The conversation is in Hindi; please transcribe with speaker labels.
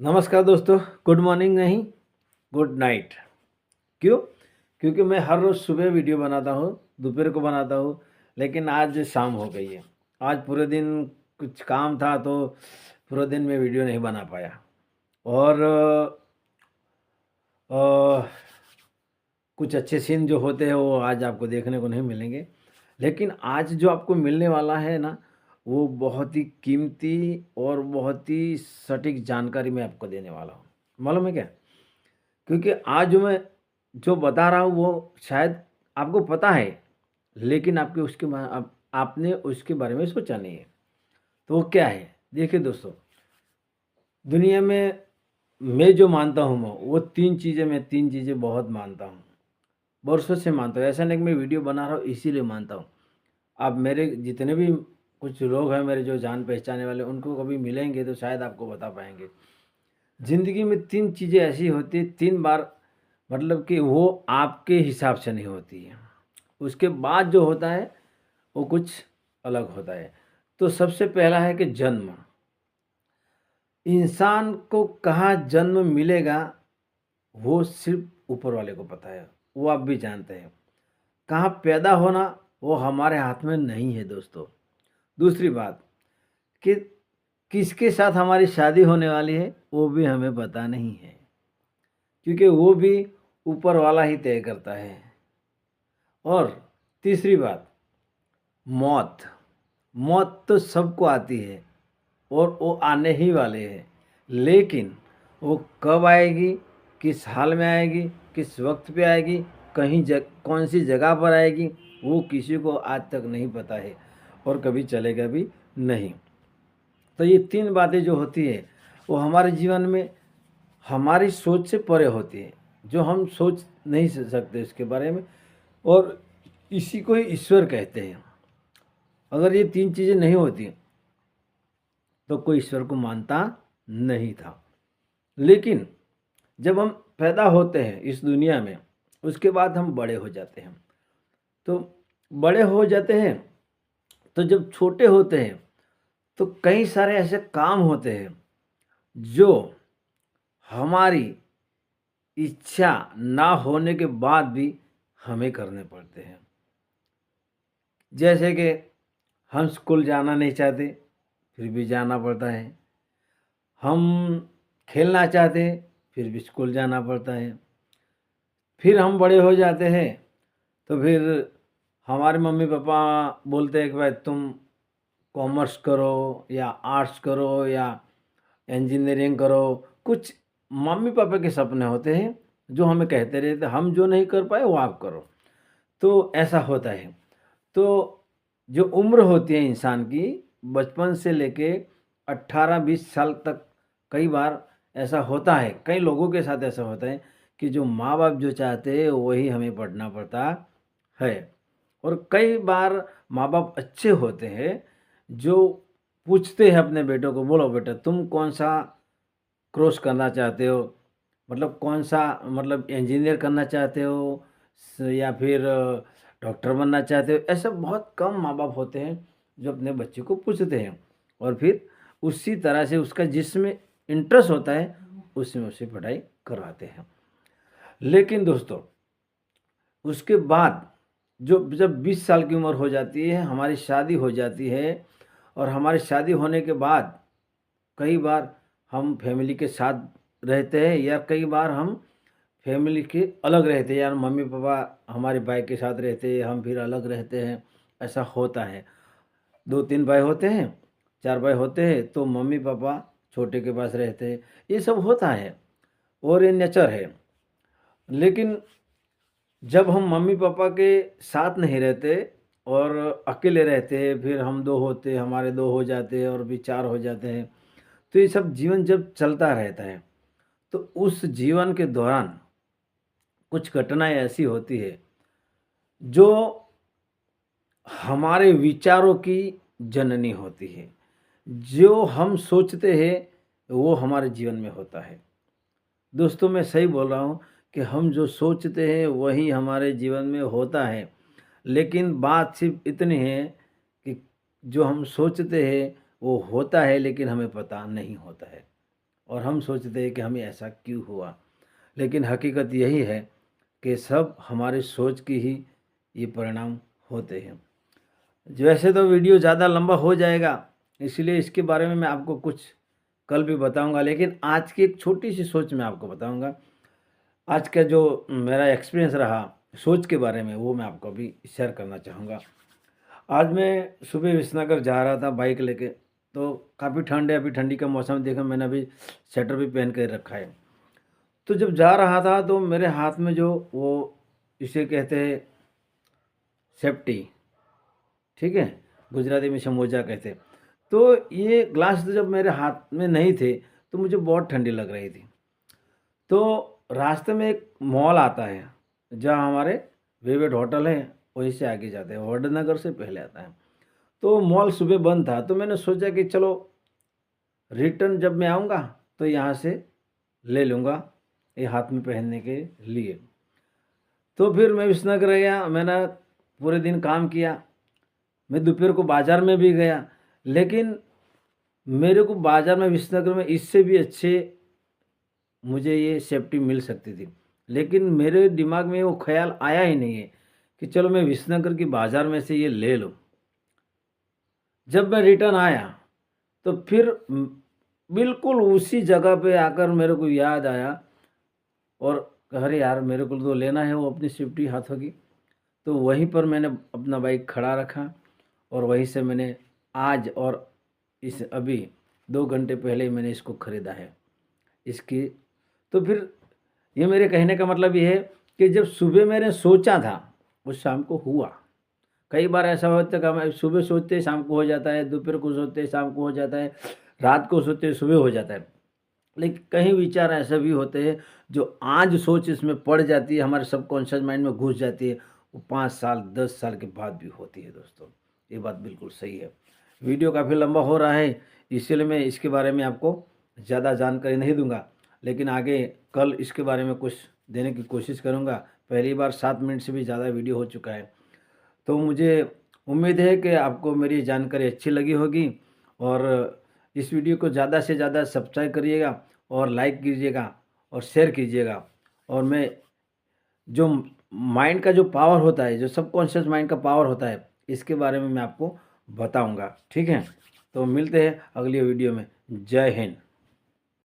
Speaker 1: नमस्कार दोस्तों, गुड मॉर्निंग नहीं, गुड नाइट। क्यों? क्योंकि मैं हर रोज़ सुबह वीडियो बनाता हूँ, दोपहर को बनाता हूँ, लेकिन आज शाम हो गई है। आज पूरे दिन कुछ काम था तो पूरे दिन मैं वीडियो नहीं बना पाया और अ, कुछ अच्छे सीन जो होते हैं वो आज आपको देखने को नहीं मिलेंगे। लेकिन आज जो आपको मिलने वाला है ना, वो बहुत ही कीमती और बहुत ही सटीक जानकारी मैं आपको देने वाला हूँ। मालूम है क्या? क्योंकि आज जो बता रहा हूँ वो शायद आपको पता है, लेकिन आपने उसके बारे में सोचा नहीं है। तो वो क्या है? देखिए दोस्तों, दुनिया में मैं जो मानता हूँ वो 3 चीज़ें बहुत मानता हूँ। बरसों से मानता हूँ, ऐसा नहीं कि मैं वीडियो बना रहा हूँ इसीलिए मानता हूँ। आप मेरे जितने भी कुछ लोग हैं मेरे जो जान पहचाने वाले, उनको कभी मिलेंगे तो शायद आपको बता पाएँगे। ज़िंदगी में 3 चीज़ें ऐसी होती हैं, 3 बार मतलब कि वो आपके हिसाब से नहीं होती है। उसके बाद जो होता है, वो कुछ अलग होता है। तो सबसे पहला है कि जन्म। इंसान को कहाँ जन्म मिलेगा, वो सिर्फ़ ऊपर वाले को पता है, वो आप भी जानते हैं। कहाँ पैदा होना, वो हमारे हाथ में नहीं है दोस्तों। दूसरी बात कि किसके साथ हमारी शादी होने वाली है, वो भी हमें पता नहीं है, क्योंकि वो भी ऊपर वाला ही तय करता है। और तीसरी बात, मौत। मौत तो सबको आती है और वो आने ही वाले हैं, लेकिन वो कब आएगी, किस हाल में आएगी, किस वक्त पे आएगी, कौन सी जगह पर आएगी, वो किसी को आज तक नहीं पता है और कभी चलेगा भी नहीं। तो ये 3 बातें जो होती है, वो हमारे जीवन में हमारी सोच से परे होती है, जो हम सोच नहीं सकते इसके बारे में, और इसी को ही ईश्वर कहते हैं। अगर ये 3 चीज़ें नहीं होती तो कोई ईश्वर को मानता नहीं था। लेकिन जब हम पैदा होते हैं इस दुनिया में, उसके बाद हम बड़े हो जाते हैं। तो बड़े हो जाते हैं, तो जब छोटे होते हैं तो कई सारे ऐसे काम होते हैं जो हमारी इच्छा ना होने के बाद भी हमें करने पड़ते हैं। जैसे कि हम स्कूल जाना नहीं चाहते, फिर भी जाना पड़ता है। हम खेलना चाहते हैं, फिर भी स्कूल जाना पड़ता है। फिर हम बड़े हो जाते हैं, तो फिर हमारे मम्मी पापा बोलते हैं कि भाई तुम कॉमर्स करो या आर्ट्स करो या इंजीनियरिंग करो। कुछ मम्मी पापा के सपने होते हैं जो हमें कहते रहते, हम जो नहीं कर पाए वो आप करो। तो ऐसा होता है। तो जो उम्र होती है इंसान की, बचपन से लेके 18-20 साल तक, कई बार ऐसा होता है, कई लोगों के साथ ऐसा होता है कि जो माँ-बाप जो चाहते हैं वही हमें पढ़ना पड़ता है। और कई बार माँ-बाप अच्छे होते हैं जो पूछते हैं अपने बेटों को, बोलो बेटा तुम कौन-सा कोर्स करना चाहते हो? मतलब कौन-सा, मतलब इंजीनियर करना चाहते हो या फिर डॉक्टर बनना चाहते हो? ऐसे बहुत कम माँ-बाप होते हैं जो अपने बच्चे को पूछते हैं और फिर उसी तरह से उसका जिसमें इंटरेस्ट होता है उसमें उसे पढ़ाई करवाते हैं। लेकिन दोस्तों, उसके बाद जो जब 20 साल की उम्र हो जाती है, हमारी शादी हो जाती है और हमारी शादी होने के बाद कई बार हम फैमिली के साथ रहते हैं या कई बार हम फैमिली के अलग रहते हैं, यार मम्मी पापा हमारे भाई के साथ रहते हैं, हम फिर अलग रहते हैं, ऐसा होता है। 2-3 भाई होते हैं, 4 भाई होते हैं तो मम्मी पापा छोटे के पास रहते हैं, ये सब होता है और ये नेचर है। लेकिन जब हम मम्मी पापा के साथ नहीं रहते और अकेले रहते हैं, फिर हम 2 होते, हमारे 2 हो जाते हैं और भी 4 हो जाते हैं, तो ये सब जीवन जब चलता रहता है, तो उस जीवन के दौरान कुछ घटनाएँ ऐसी होती है, जो हमारे विचारों की जननी होती है। जो हम सोचते हैं, वो हमारे जीवन में होता है। दोस्तों, मैं सही बोल रहा हूँ कि हम जो सोचते हैं, वही हमारे जीवन में होता है। लेकिन बात सिर्फ़ इतनी है कि जो हम सोचते हैं, वो होता है, लेकिन हमें पता नहीं होता है। और हम सोचते हैं कि हमें ऐसा क्यों हुआ, लेकिन हकीकत यही है कि सब हमारे सोच की ही ये परिणाम होते हैं। वैसे तो वीडियो ज़्यादा लंबा हो जाएगा, इसलिए इसके बारे में मैं आपको कुछ कल भी बताऊंगा, लेकिन आज की एक छोटी सी सोच मैं आपको बताऊंगा। आज का जो मेरा एक्सपीरियंस रहा सोच के बारे में, वो मैं आपको अभी शेयर करना चाहूँगा। आज मैं सुबह विसनगर जा रहा था बाइक लेके, तो काफ़ी ठंड है, अभी ठंडी का मौसम देखा, मैंने अभी स्वेटर भी पहन कर रखा है। तो जब जा रहा था तो मेरे हाथ में जो वो इसे कहते हैं सेफ्टी, ठीक है, गुजराती में समोजा कहते। तो ये ग्लास तो जब मेरे हाथ में नहीं थे तो मुझे बहुत ठंडी लग रही थी। तो रास्ते में एक मॉल आता है जहाँ हमारे वेवेट होटल है, वहीं से आगे जाते हैं, वडनगर से पहले आता है। तो मॉल सुबह बंद था, तो मैंने सोचा कि चलो रिटर्न जब मैं आऊँगा तो यहाँ से ले लूँगा ये हाथ में पहनने के लिए। तो फिर मैं विसनगर गया, मैंने पूरे दिन काम किया, मैं दोपहर को बाज़ार में भी गया, लेकिन मेरे को बाज़ार में विसनगर में इससे भी अच्छे मुझे ये सेफ्टी मिल सकती थी, लेकिन मेरे दिमाग में वो ख्याल आया ही नहीं है कि चलो मैं विसनगर की बाज़ार में से ये ले लूँ। जब मैं रिटर्न आया तो फिर बिल्कुल उसी जगह पे आकर मेरे को याद आया, और अरे यार मेरे को तो लेना है वो अपनी सेफ्टी हाथों की। तो वहीं पर मैंने अपना बाइक खड़ा रखा और वहीं से मैंने आज और इस अभी 2 घंटे पहले ही मैंने इसको ख़रीदा है। इसकी तो फिर ये मेरे कहने का मतलब ये है कि जब सुबह मैंने सोचा था वो शाम को हुआ। कई बार ऐसा होता है कि हम सुबह सोचते हैं शाम को हो जाता है, दोपहर को सोचते हैं शाम को हो जाता है, रात को सोचते हैं सुबह हो जाता है। लेकिन कई विचार ऐसे भी होते हैं जो आज सोच इसमें पड़ जाती है, हमारे सबकॉन्शियस माइंड में घुस जाती है, वो 5 साल 10 साल के बाद भी होती है दोस्तों। ये बात बिल्कुल सही है। वीडियो काफ़ी लंबा हो रहा है, इसीलिए मैं इसके बारे में आपको ज़्यादा जानकारी नहीं दूंगा, लेकिन आगे कल इसके बारे में कुछ देने की कोशिश करूंगा। पहली बार 7 मिनट से भी ज़्यादा वीडियो हो चुका है, तो मुझे उम्मीद है कि आपको मेरी जानकारी अच्छी लगी होगी, और इस वीडियो को ज़्यादा से ज़्यादा सब्सक्राइब करिएगा और लाइक कीजिएगा और शेयर कीजिएगा। और मैं जो माइंड का जो पावर होता है, जो सबकॉन्शियस माइंड का पावर होता है, इसके बारे में मैं आपको बताऊंगा, ठीक है। तो मिलते हैं अगली वीडियो में। जय हिंद।